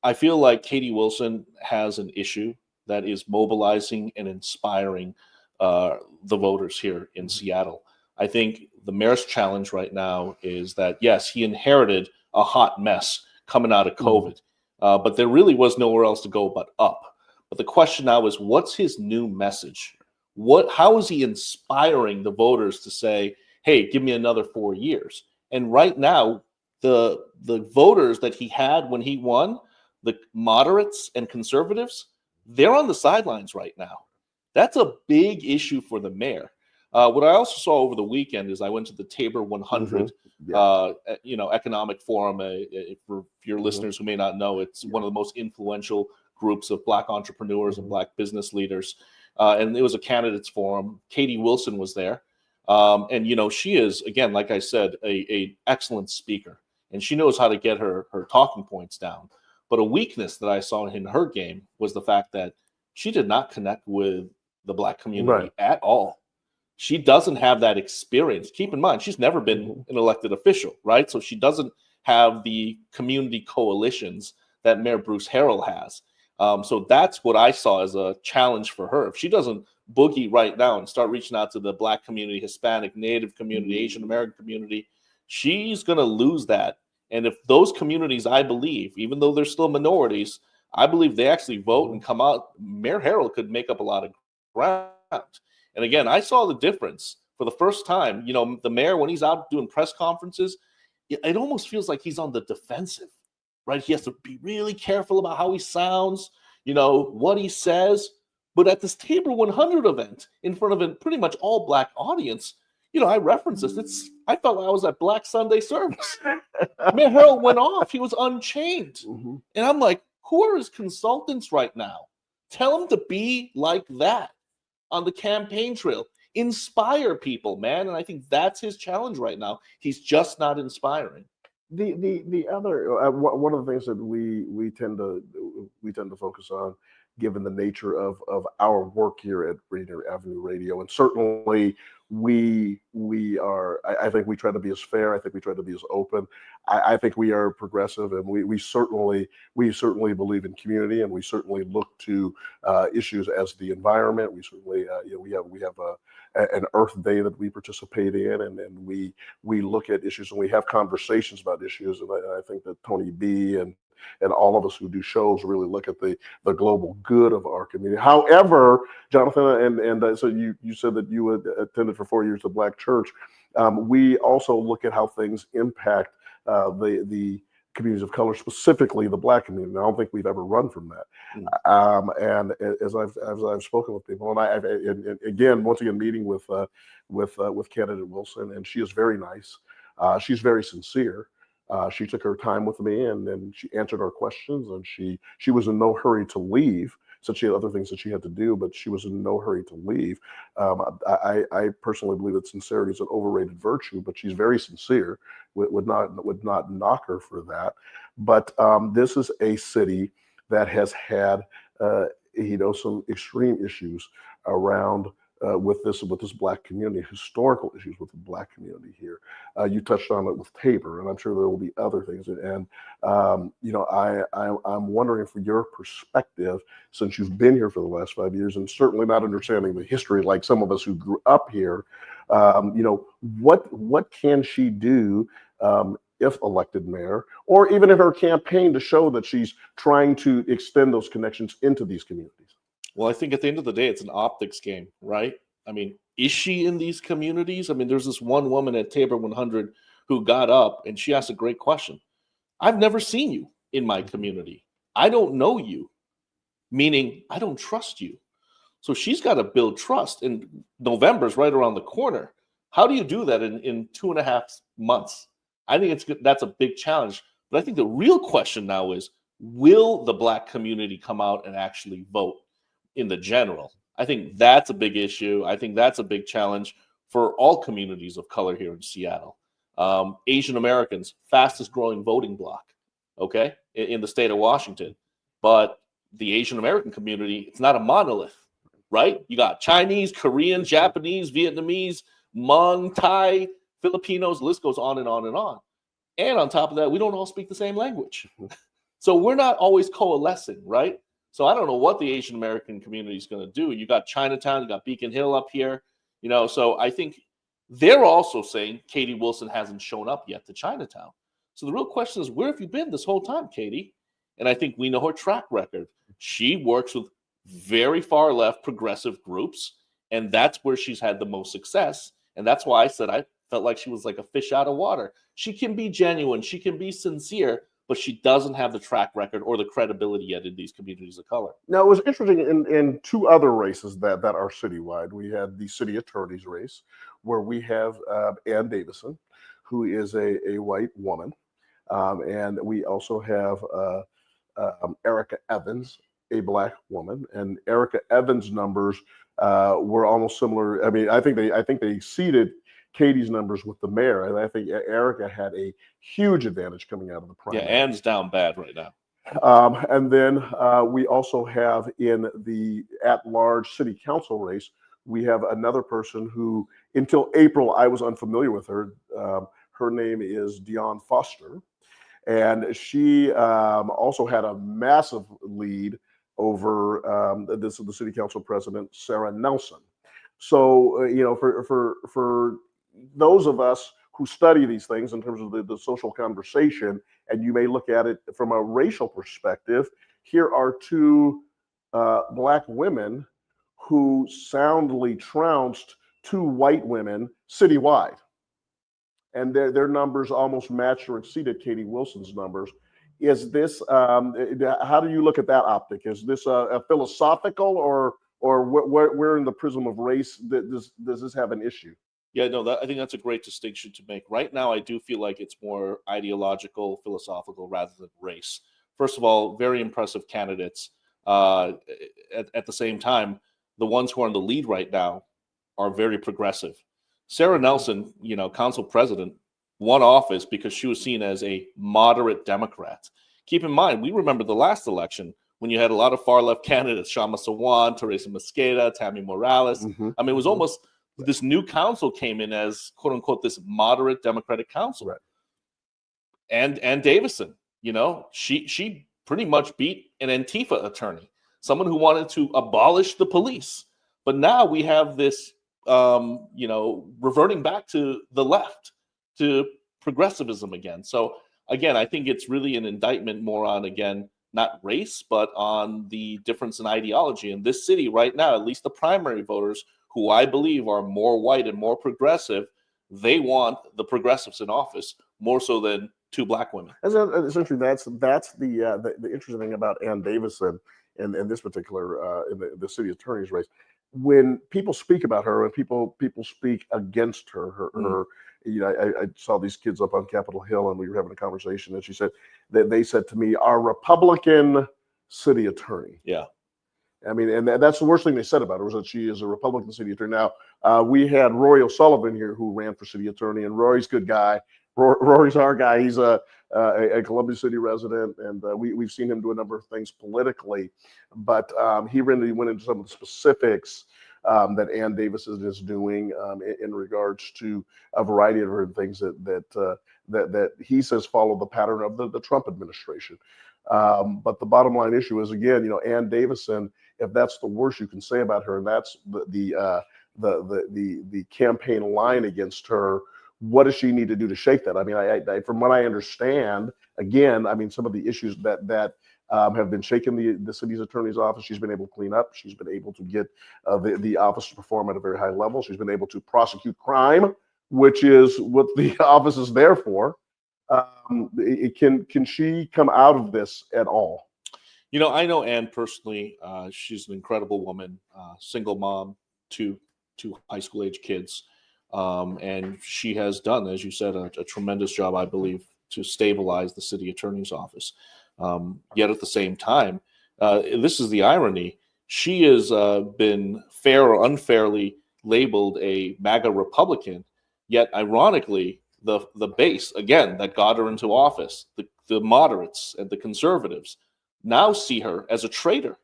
S2: I feel like Katie Wilson has an issue that is mobilizing and inspiring the voters here in Seattle. I think the mayor's challenge right now is that, yes, he inherited a hot mess coming out of COVID, but there really was nowhere else to go but up. But the question now is, what's his new message? How is he inspiring the voters to say, hey, give me another 4 years? And right now, the voters that he had when he won, the moderates and conservatives, they're on the sidelines right now. That's a big issue for the mayor. What I also saw over the weekend is I went to the Tabor 100 economic forum. For your listeners who may not know, it's one of the most influential groups of Black entrepreneurs and Black business leaders. And it was a candidates forum. Katie Wilson was there. And she is, again, like I said, a excellent speaker, and she knows how to get her talking points down. But a weakness that I saw in her game was the fact that she did not connect with the Black community at all. She doesn't have that experience. Keep in mind, she's never been an elected official, right? So she doesn't have the community coalitions that Mayor Bruce Harrell has. So that's what I saw as a challenge for her. If she doesn't boogie right now and start reaching out to the Black community, Hispanic, Native community, Asian American community, she's going to lose that. And if those communities, I believe, even though they're still minorities, I believe they actually vote and come out, Mayor Harrell could make up a lot of ground. And again, I saw the difference for the first time. The mayor, when he's out doing press conferences, it almost feels like he's on the defensive, right? He has to be really careful about how he sounds, what he says. But at this Tabor 100 event, in front of a pretty much all Black audience, I reference this. I felt like I was at Black Sunday service. Mayor Harrell went off. He was unchained. And I'm like, who are his consultants right now? Tell him to be like that on the campaign trail. Inspire people, man. And I think that's his challenge right now. He's just not inspiring.
S1: The other one of the things that we tend to focus on, given the nature of our work here at Rainier Avenue Radio, and certainly we are. I think we try to be as fair. I think we try to be as open. I think we are progressive, and we certainly believe in community, and we certainly look to issues as the environment. We certainly we have an Earth Day that we participate in, and we look at issues and we have conversations about issues. And I think that Tony B and all of us who do shows really look at the global good of our community. However, Jonathan, and so you said that you attended for 4 years the Black church. We also look at how things impact the communities of color, specifically the Black community. And I don't think we've ever run from that. And as I've spoken with people, and again, once again, meeting with candidate Wilson, and she is very nice. She's very sincere. She took her time with me, and she answered our questions, and she was in no hurry to leave. So she had other things that she had to do, but she was in no hurry to leave. I personally believe that sincerity is an overrated virtue, but she's very sincere. Would not knock her for that. But this is a city that has had some extreme issues around with this Black community, historical issues with the Black community here. You touched on it with Tabor, and I'm sure there will be other things. And I'm wondering, from your perspective, since you've been here for the last 5 years, and certainly not understanding the history like some of us who grew up here, what can she do if elected mayor, or even in her campaign, to show that she's trying to extend those connections into these communities?
S2: Well, I think at the end of the day, it's an optics game, right? I mean, is she in these communities? I mean, there's this one woman at Tabor 100 who got up and she asked a great question. I've never seen you in my community. I don't know you, meaning I don't trust you. So she's got to build trust, and November's right around the corner. How do you do that in 2.5 months? I think that's a big challenge. But I think the real question now is, will the Black community come out and actually vote in the general? I think that's a big issue. I think that's a big challenge for all communities of color here in Seattle. Asian Americans, fastest growing voting bloc, okay, in the state of Washington. But the Asian American community, it's not a monolith, right? You got Chinese, Korean, Japanese, Vietnamese, Hmong, Thai, Filipinos, list goes on and on and on. And on top of that, we don't all speak the same language. So we're not always coalescing, right? So I don't know what the Asian American community is going to do. You got Chinatown, you got Beacon Hill up here, so I think they're also saying Katie Wilson hasn't shown up yet to Chinatown. So the real question is, where have you been this whole time, Katie? And I think we know her track record. She works with very far left progressive groups, and that's where she's had the most success. And that's why I said I felt like she was like a fish out of water. She can be genuine, she can be sincere, but she doesn't have the track record or the credibility yet in these communities of color.
S1: Now, it was interesting in two other races that are citywide. We had the city attorney's race, where we have Ann Davison, who is a white woman. And we also have Erica Evans, a Black woman, and Erica Evans' numbers were almost similar. I mean, I think they exceeded Katie's numbers with the mayor, and I think Erica had a huge advantage coming out of the primary.
S2: Yeah, Ann's down bad right now.
S1: And then we also have in the at-large city council race, we have another person who, until April, I was unfamiliar with her. Her name is Dionne Foster, and she also had a massive lead over the city council president, Sarah Nelson. So, for those of us who study these things in terms of the social conversation, and you may look at it from a racial perspective, here are two Black women who soundly trounced two white women citywide. And their numbers almost matched or exceeded Katie Wilson's numbers. Is this, how do you look at that optic? Is this a philosophical or where in the prism of race does this have an issue?
S2: Yeah, no, I think that's a great distinction to make. Right now, I do feel like it's more ideological, philosophical rather than race. First of all, very impressive candidates. At the same time, the ones who are in the lead right now are very progressive. Sarah Nelson, council president, won office because she was seen as a moderate Democrat. Keep in mind, we remember the last election when you had a lot of far-left candidates, Shama Sawan, Teresa Mosqueda, Tammy Morales.
S1: Mm-hmm.
S2: I mean, it was almost... This new council came in as "quote unquote" this moderate Democratic council,
S1: right?
S2: And Davison, she pretty much beat an Antifa attorney, someone who wanted to abolish the police. But now we have this, reverting back to the left, to progressivism again. So again, I think it's really an indictment more on, again, not race, but on the difference in ideology. In this city right now, at least the primary voters, who I believe are more white and more progressive, they want the progressives in office more so than two Black women.
S1: Essentially, that's the interesting thing about Ann Davison in this particular in the city attorney's race. When people speak about her and people speak against her, I saw these kids up on Capitol Hill and we were having a conversation, and she said that they said to me, "Our Republican city attorney."
S2: Yeah.
S1: I mean, and that's the worst thing they said about her, was that she is a Republican city attorney. Now, we had Rory O'Sullivan here who ran for city attorney, and Rory's a good guy. Rory's our guy. He's a Columbia City resident, and we've seen him do a number of things politically. But he really went into some of the specifics that Ann Davis is doing in regards to a variety of different things that he says follow the pattern of the Trump administration. But the bottom line issue is, again, Ann Davison, if that's the worst you can say about her, and that's the campaign line against her, what does she need to do to shake that? I mean, I from what I understand, again, I mean, some of the issues that have been shaking the city's attorney's office, she's been able to clean up. She's been able to get the office to perform at a very high level. She's been able to prosecute crime, which is what the office is there for. Can she come out of this at all?
S2: I know Ann personally. She's an incredible woman, single mom, two high school age kids. And she has done, as you said, a tremendous job, I believe, to stabilize the city attorney's office. Yet at the same time, this is the irony. She has been fair or unfairly labeled a MAGA Republican. Yet, ironically, the base, again, that got her into office, the moderates and the conservatives, now see her as a traitor.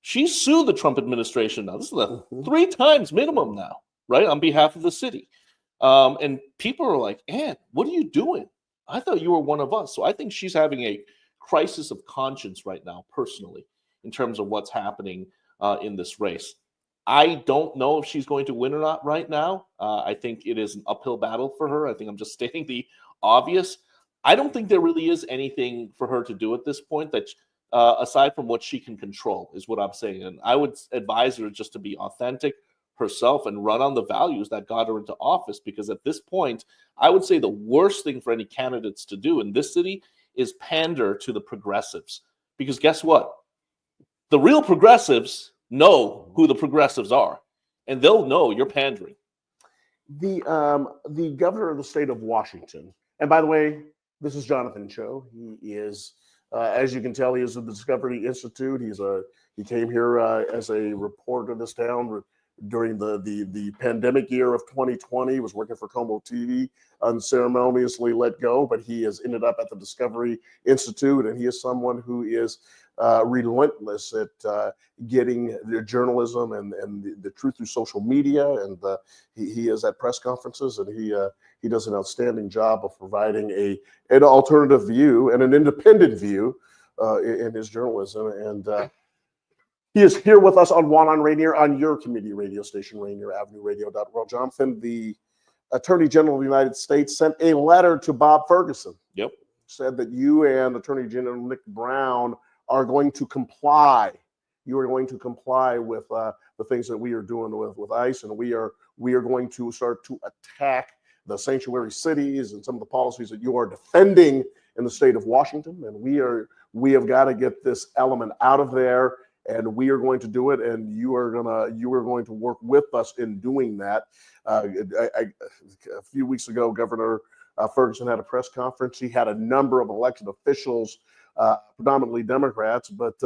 S2: She sued the Trump administration now. This is the 3 times minimum now, right, on behalf of the city. And people are like, Ann, what are you doing? I thought you were one of us. So I think she's having a crisis of conscience right now, personally, in terms of what's happening in this race. I don't know if she's going to win or not right now. I think it is an uphill battle for her. I think I'm just stating the obvious. I don't think there really is anything for her to do at this point that, aside from what she can control, is what I'm saying. And I would advise her just to be authentic herself and run on the values that got her into office, because at this point, I would say the worst thing for any candidates to do in this city is pander to the progressives. Because guess what? The real progressives know who the progressives are, and they'll know you're pandering.
S1: The governor of the state of Washington, and by the way, this is Jonathan Choe. He is As you can tell, he is at the Discovery Institute. He came here as a reporter in this town during the pandemic year of 2020. He was working for KOMO TV, unceremoniously let go, but he has ended up at the Discovery Institute, and he is someone who is relentless at getting the journalism and the truth through social media. And he is at press conferences, and he does an outstanding job of providing an alternative view and an independent view in his journalism. And he is here with us on Juan on Rainier, on your community radio station, Rainier Avenue Radio.world. Jonathan, the Attorney General of the United States sent a letter to Bob Ferguson.
S2: Yep.
S1: Said that you and Attorney General Nick Brown are going to comply. You are going to comply with the things that we are doing with ICE, and we are going to start to attack the sanctuary cities and some of the policies that you are defending in the state of Washington. And we have got to get this element out of there, and we are going to do it. And you are going to work with us in doing that. A few weeks ago, Governor Ferguson had a press conference. He had a number of elected officials, predominantly Democrats, but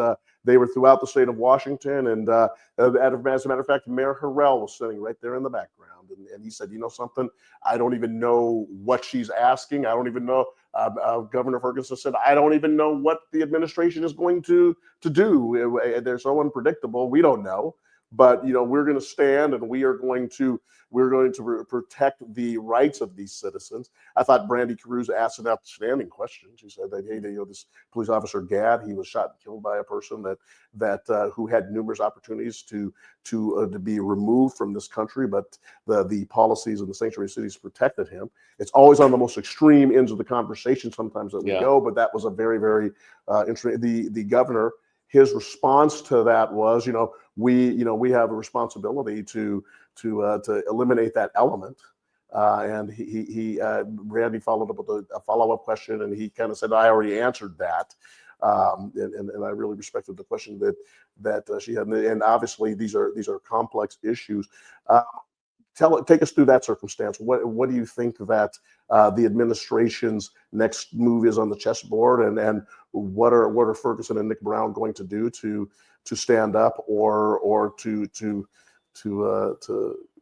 S1: they were throughout the state of Washington. And as a matter of fact, Mayor Harrell was sitting right there in the background. And he said, you know something, I don't even know what she's asking. I don't even know. Governor Ferguson said, I don't even know what the administration is going to do. They're so unpredictable. We don't know. But we're going to stand, and we're going to protect the rights of these citizens. I thought Brandy Cruz asked an outstanding question. She said that, hey, this police officer Gadd, he was shot and killed by a person that who had numerous opportunities to be removed from this country, but the policies of the sanctuary cities protected him. It's always on the most extreme ends of the conversation sometimes that we go, but that was a very, very interesting. The governor, his response to that was, we have a responsibility to eliminate that element. And Randy followed up with a follow-up question, and he kind of said, I already answered that. And I really respected the question that she had. And obviously these are complex issues. Take us through that circumstance. What do you think that the administration's next move is on the chessboard, and what are Ferguson and Nick Brown going to do to stand up or to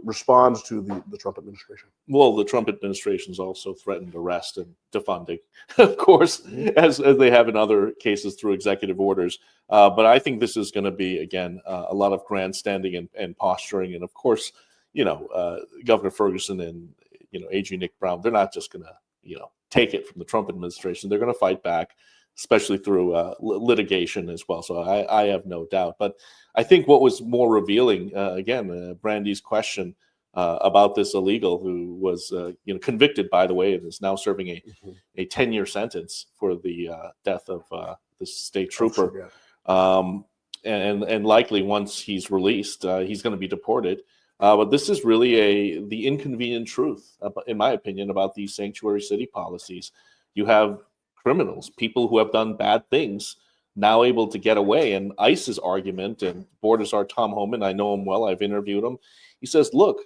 S1: respond to the Trump administration?
S2: Well, the Trump administration's also threatened arrest and defunding, of course, as they have in other cases through executive orders. But I think this is going to be, again, a lot of grandstanding and posturing. And of course, Governor Ferguson and AG Nick Brown, they're not just going to take it from the Trump administration. They're going to fight back, especially through litigation as well. So I have no doubt. But I think what was more revealing, Brandy's question about this illegal who was convicted, by the way, and is now serving a 10-year sentence for the death of the state trooper. And likely once he's released, he's going to be deported. But this is really the inconvenient truth, in my opinion, about these sanctuary city policies. You have criminals, people who have done bad things, now able to get away. And ICE's argument, and board czar Tom Homan, I know him well, I've interviewed him. He says, look,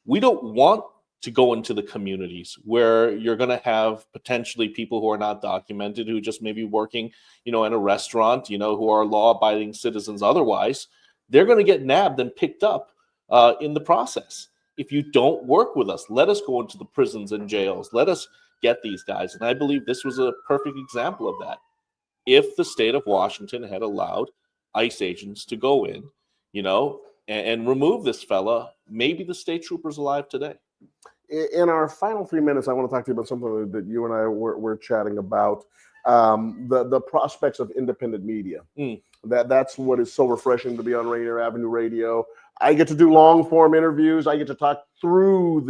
S2: we don't want to go into the communities where you're going to have potentially people who are not documented, who just may be working, in a restaurant, who are law-abiding citizens otherwise. They're going to get nabbed and picked up in the process. If you don't work with us, let us go into the prisons and jails. Let us get these guys. And I believe this was a perfect example of that. If the state of Washington had allowed ICE agents to go in, and remove this fella, maybe the state trooper's alive today.
S1: In our final 3 minutes, I want to talk to you about something that you and I were chatting about, the prospects of independent media. That's what is so refreshing to be on Rainier Avenue Radio. I get to do long form interviews. I get to talk through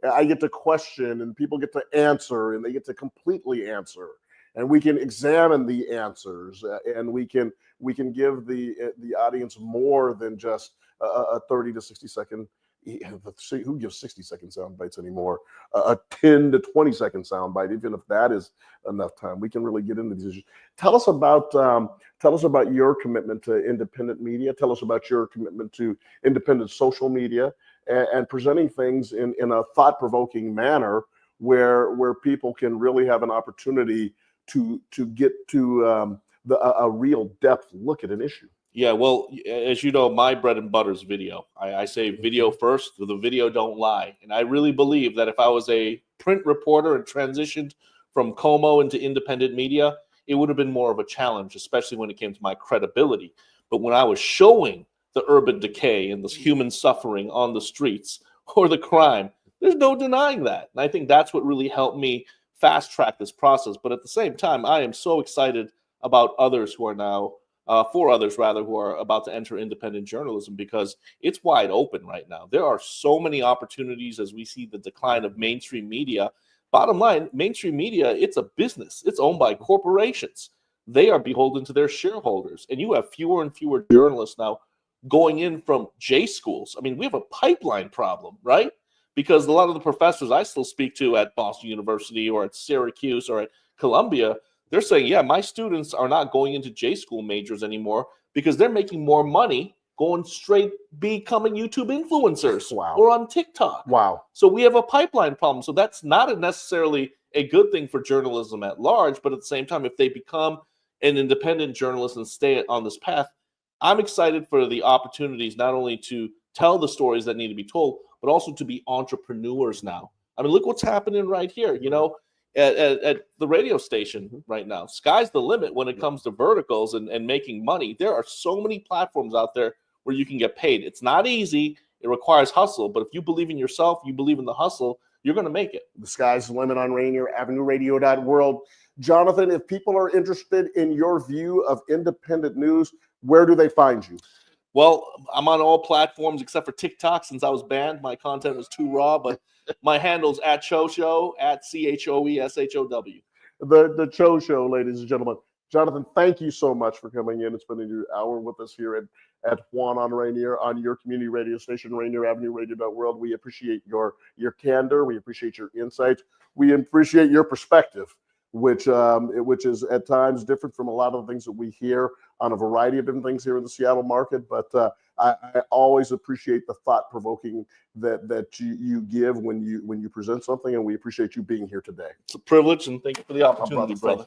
S1: I get to question, and people get to answer, and they get to completely answer, and we can examine the answers, and we can give the audience more than just a 30 to 60 second. Who gives 60-second sound bites anymore? A 10 to 20-second sound bite, even if that is enough time. We can really get into these issues. Tell us about your commitment to independent media. Tell us about your commitment to independent social media and presenting things in a thought-provoking manner where people can really have an opportunity to get to a real depth look at an issue.
S2: Yeah, well, as you know, my bread and butter is video. I say video first, the video don't lie. And I really believe that if I was a print reporter and transitioned from KOMO into independent media, it would have been more of a challenge, especially when it came to my credibility. But when I was showing the urban decay and the human suffering on the streets or the crime, there's no denying that. And I think that's what really helped me fast track this process. But at the same time, I am so excited about others who are now, for others rather, who are about to enter independent journalism, because it's wide open right now. There are so many opportunities as we see the decline of mainstream media. Bottom line, mainstream media, it's a business. It's owned by corporations. They are beholden to their shareholders. And you have fewer and fewer journalists now going in from J schools. I mean, we have a pipeline problem, right? Because a lot of the professors I still speak to at Boston University or at Syracuse or at Columbia, they're saying, yeah, my students are not going into J school majors anymore because they're making more money going straight becoming YouTube influencers or on TikTok.
S1: Wow.
S2: So we have a pipeline problem. So that's not necessarily a good thing for journalism at large, but at the same time, if they become an independent journalist and stay on this path, I'm excited for the opportunities not only to tell the stories that need to be told, but also to be entrepreneurs now. I mean, look what's happening right here, you know, at the radio station right now. Sky's the limit when it comes to verticals and making money. There are so many platforms out there where you can get paid. It's not easy. It requires hustle. But if you believe in yourself, you believe in the hustle, you're going to make it.
S1: The sky's the limit on Rainier Avenue Radio.world. Jonathan, if people are interested in your view of independent news, where do they find you?
S2: Well, I'm on all platforms except for TikTok since I was banned. My content was too raw, but my handle's at Choe Show, at CHOESHOW.
S1: The Choe Show, ladies and gentlemen. Jonathan, thank you so much for coming in and spending your hour with us here at Juan on Rainier on your community radio station, Rainier Avenue Radio.world. We appreciate your candor. We appreciate your insights. We appreciate your perspective, which is at times different from a lot of the things that we hear on a variety of different things here in the Seattle market. But I always appreciate the thought-provoking that you give when you present something, and we appreciate you being here today.
S2: It's a privilege, and thank you for the opportunity, brother.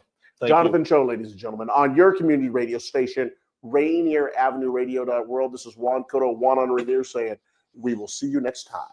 S1: Jonathan Choe, ladies and gentlemen, on your community radio station, Rainier Avenue Radio.world. This is Juan Cotto, Juan on Rainier, saying we will see you next time.